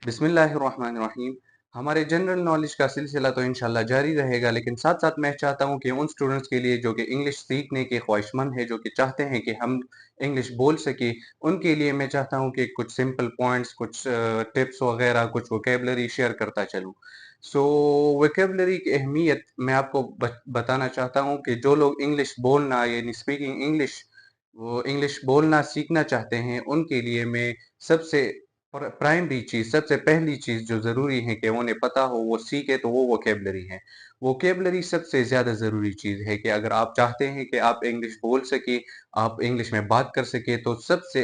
बिस्मिल्लाहिर्रहमानिर्रहीम। हमारे general knowledge का सिलसिला तो इंशाल्लाह जारी रहेगा, लेकिन साथ साथ मैं चाहता हूँ कि उन स्टूडेंट्स के लिए जो कि इंग्लिश सीखने के ख्वाहिशमंद है, जो कि चाहते हैं कि हम इंग्लिश बोल सके, उनके लिए मैं चाहता हूँ कि कुछ सिंपल पॉइंट्स, कुछ टिप्स वगैरह, कुछ वोकेबलरी शेयर करता चलूँ। सो वोकेबलरी की अहमियत मैं आपको बताना चाहता हूँ कि जो लोग इंग्लिश बोलना यानी स्पीकिंग इंग्लिश वो इंग्लिश बोलना सीखना चाहते हैं, उनके लिए मैं सबसे प्राइमरी चीज, सबसे पहली चीज जो जरूरी है कि उन्हें पता हो, वो सीखे, तो वो वोकेबलरी है। वोकेबलरी सबसे ज्यादा जरूरी चीज है कि अगर आप चाहते हैं कि आप इंग्लिश बोल सके, आप इंग्लिश में बात कर सके, तो सबसे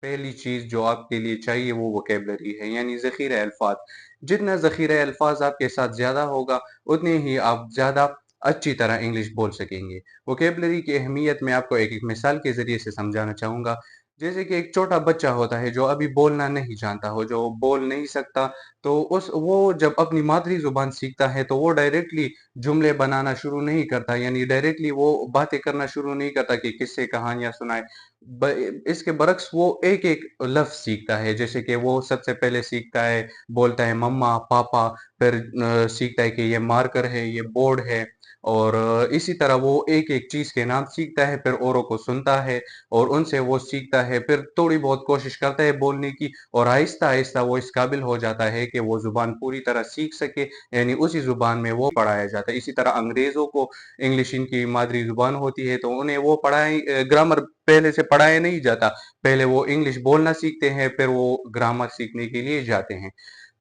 पहली चीज जो आपके लिए चाहिए वो वोकेबलरी है, यानी जखीरा अल्फाज। जितना जखीरा अल्फाज आपके साथ ज्यादा होगा, उतने ही आप ज्यादा अच्छी तरह इंग्लिश बोल सकेंगे। वोकेबलरी की अहमियत मैं आपको एक एक मिसाल के जरिए से समझाना चाहूंगा। जैसे कि एक छोटा बच्चा होता है जो अभी बोलना नहीं जानता हो, जो बोल नहीं सकता, तो उस वो जब अपनी मादरी जुबान सीखता है तो वो डायरेक्टली जुमले बनाना शुरू नहीं करता, यानी डायरेक्टली वो बातें करना शुरू नहीं करता कि किससे कहानियां सुनाए। इसके बरक्स वो एक एक लफ्ज सीखता है। जैसे कि वो सबसे पहले सीखता है, बोलता है मम्मा पापा, फिर सीखता है कि ये मार्कर है, ये बोर्ड है, और इसी तरह वो एक एक चीज के नाम सीखता है, फिर औरों को सुनता है और उनसे वो सीखता है, फिर थोड़ी बहुत कोशिश करता है बोलने की, और आहिस्ता आहिस्ता वो इस काबिल हो जाता है कि वो जुबान पूरी तरह सीख सके, यानी उसी जुबान में वो पढ़ाया जाता है। इसी तरह अंग्रेजों को इंग्लिश इनकी मादरी जुबान होती है, तो उन्हें वो पढ़ाई ग्रामर पहले से पढ़ाया नहीं जाता। पहले वो इंग्लिश बोलना सीखते हैं, फिर वो ग्रामर सीखने के लिए जाते हैं।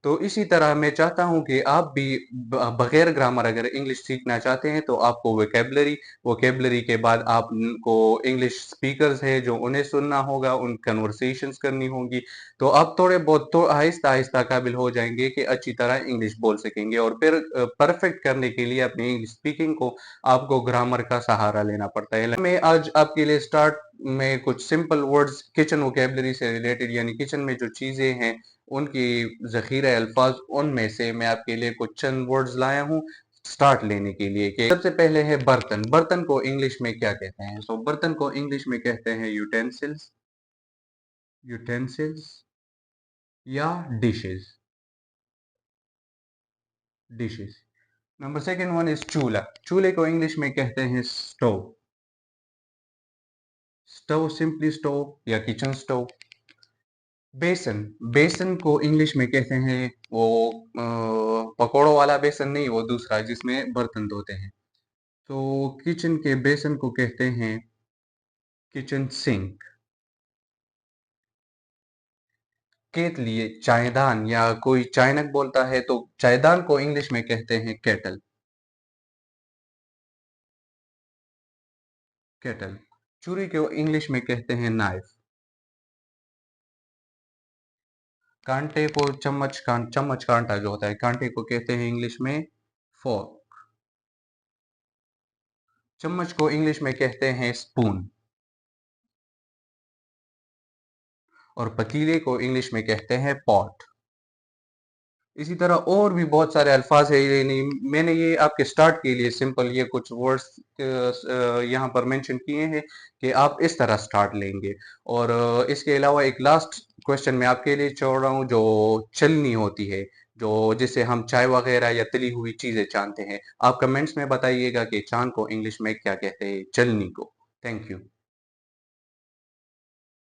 तो इसी तरह मैं चाहता हूं कि आप भी बगैर ग्रामर अगर इंग्लिश सीखना चाहते हैं, तो आपको वोकेबलरी, वोकेबलरी के बाद आपको इंग्लिश स्पीकर्स है जो उन्हें सुनना होगा, उन कन्वर्सेशंस करनी होगी, तो आप थोड़े बहुत तो आहिस्ता आहिस्ता काबिल हो जाएंगे कि अच्छी तरह इंग्लिश बोल सकेंगे। और फिर परफेक्ट करने के लिए अपनी इंग्लिश स्पीकिंग को आपको ग्रामर का सहारा लेना पड़ता है। मैं आज आपके लिए स्टार्ट में कुछ सिंपल वर्ड्स किचन वोकेबलरी से रिलेटेड, यानी किचन में जो चीजें हैं उनकी ज़ख़ीरा अल्फाज, उनमें से मैं आपके लिए कुछ चंद वर्ड्स लाया हूँ स्टार्ट लेने के लिए। कि सबसे पहले है बर्तन। बर्तन को इंग्लिश में क्या कहते हैं? सो बर्तन को इंग्लिश में कहते हैं यूटेंसिल्स, यूटेंसिल्स या dishes, dishes. Number second one is चूल्हा। चूल्हे को इंग्लिश में कहते हैं स्टोव, स्टोव, सिंपली स्टोव या किचन स्टोव। बेसन, बेसन को इंग्लिश में कहते हैं वो पकौड़ों वाला बेसन नहीं, वो दूसरा जिसमें बर्तन धोते हैं। तो किचन के बेसन को कहते हैं किचन सिंक। केतली, चायदान, या कोई चायनक बोलता है तो चायदान को इंग्लिश में कहते हैं केटल, केटल। छुरी को इंग्लिश में कहते हैं नाइफ। कांटे को चम्मच कांटा जो होता है, कांटे को कहते हैं इंग्लिश में फोर्क। चम्मच को इंग्लिश में कहते हैं स्पून, और पतीले को इंग्लिश में कहते हैं पॉट। इसी तरह और भी बहुत सारे अल्फाज है, ये नहीं, मैंने ये आपके स्टार्ट के लिए सिंपल ये कुछ वर्ड्स यहाँ पर मेंशन किए हैं कि आप इस तरह स्टार्ट लेंगे। और इसके अलावा एक लास्ट क्वेश्चन मैं आपके लिए छोड़ रहा हूँ, जो चलनी होती है, जो जिससे हम चाय वगैरह या तली हुई चीजें जानते हैं। आप कमेंट्स में बताइएगा कि चांद को इंग्लिश में क्या कहते हैं, चलनी को। Thank you.